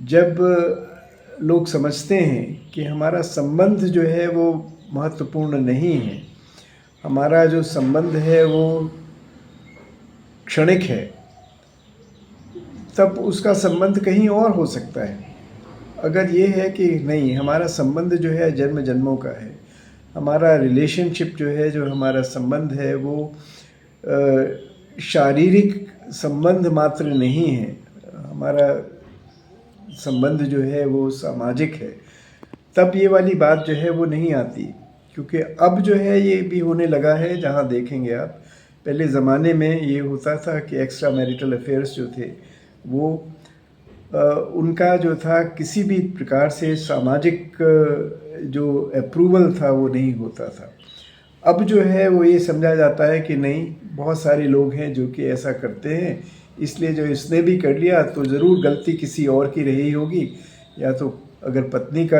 जब लोग समझते हैं कि हमारा संबंध जो है वो महत्वपूर्ण नहीं है, हमारा जो संबंध है वो क्षणिक है, तब उसका संबंध कहीं और हो सकता है। अगर ये है कि नहीं, हमारा संबंध जो है जन्म जन्मों का है, हमारा रिलेशनशिप जो है, जो हमारा संबंध है वो शारीरिक संबंध मात्र नहीं है, हमारा संबंध जो है वो सामाजिक है, तब ये वाली बात जो है वो नहीं आती। क्योंकि अब जो है ये भी होने लगा है, जहाँ देखेंगे आप, पहले ज़माने में ये होता था कि एक्स्ट्रा मैरिटल अफेयर्स जो थे वो उनका जो था किसी भी प्रकार से सामाजिक जो अप्रूवल था वो नहीं होता था। अब जो है वो ये समझा जाता है कि नहीं, बहुत सारे लोग हैं जो कि ऐसा करते हैं, इसलिए जो इसने भी कर लिया तो ज़रूर गलती किसी और की रही होगी, या तो अगर पत्नी का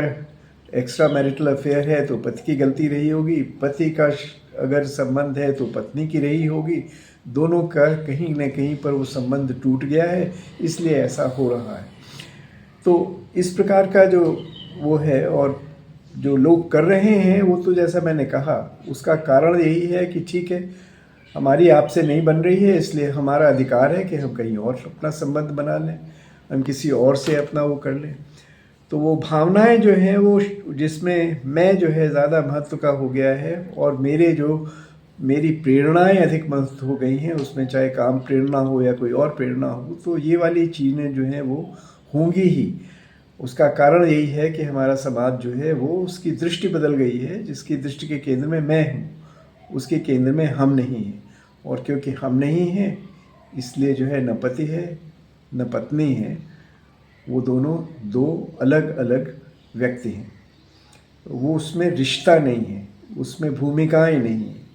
एक्स्ट्रा मैरिटल अफेयर है तो पति की गलती रही होगी, पति का अगर संबंध है तो पत्नी की रही होगी, दोनों का कहीं न कहीं पर वो संबंध टूट गया है, इसलिए ऐसा हो रहा है। तो इस प्रकार का जो वो है, और जो लोग कर रहे हैं वो तो जैसा मैंने कहा, उसका कारण यही है कि ठीक है, हमारी आपसे नहीं बन रही है, इसलिए हमारा अधिकार है कि हम कहीं और अपना संबंध बना लें, हम किसी और से अपना वो कर लें। तो वो भावनाएं जो हैं वो, जिसमें मैं जो है ज़्यादा महत्व का हो गया है, और मेरी प्रेरणाएं अधिक महत्व हो गई हैं उसमें, चाहे काम प्रेरणा हो या कोई और प्रेरणा हो, तो ये वाली चीज़ें जो हैं वो होंगी ही। उसका कारण यही है कि हमारा समाज जो है वो, उसकी दृष्टि बदल गई है, जिसकी दृष्टि के केंद्र में मैं हूँ, उसके केंद्र में हम नहीं हैं। और क्योंकि हम नहीं हैं, इसलिए जो है न पति है न पत्नी है, वो दोनों दो अलग अलग व्यक्ति हैं। वो उसमें रिश्ता नहीं है, उसमें भूमिकाएं नहीं हैं,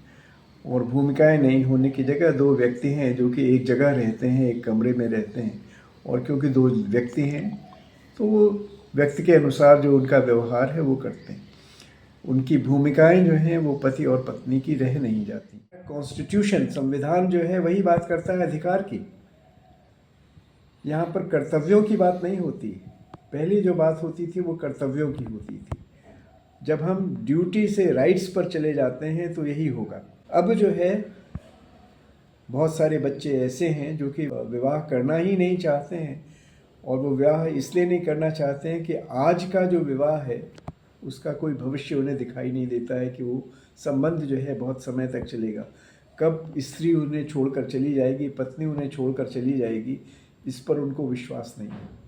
और भूमिकाएं नहीं होने की जगह दो व्यक्ति हैं जो कि एक जगह रहते हैं, एक कमरे में रहते हैं। और क्योंकि दो व्यक्ति हैं तो वो व्यक्ति के अनुसार जो उनका व्यवहार है वो करते हैं। उनकी भूमिकाएं जो हैं वो पति और पत्नी की रह नहीं जाती। कॉन्स्टिट्यूशन, संविधान जो है वही बात करता है अधिकार की। यहाँ पर कर्तव्यों की बात नहीं होती। पहली जो बात होती थी वो कर्तव्यों की होती थी। जब हम ड्यूटी से राइट्स पर चले जाते हैं तो यही होगा। अब जो है, बहुत सारे बच्चे ऐसे हैं जो कि विवाह करना ही नहीं चाहते हैं, और वो विवाह इसलिए नहीं करना चाहते हैं कि आज का जो विवाह है उसका कोई भविष्य उन्हें दिखाई नहीं देता है, कि वो संबंध जो है बहुत समय तक चलेगा। कब स्त्री उन्हें छोड़कर चली जाएगी, पत्नी उन्हें छोड़कर चली जाएगी, इस पर उनको विश्वास नहीं है।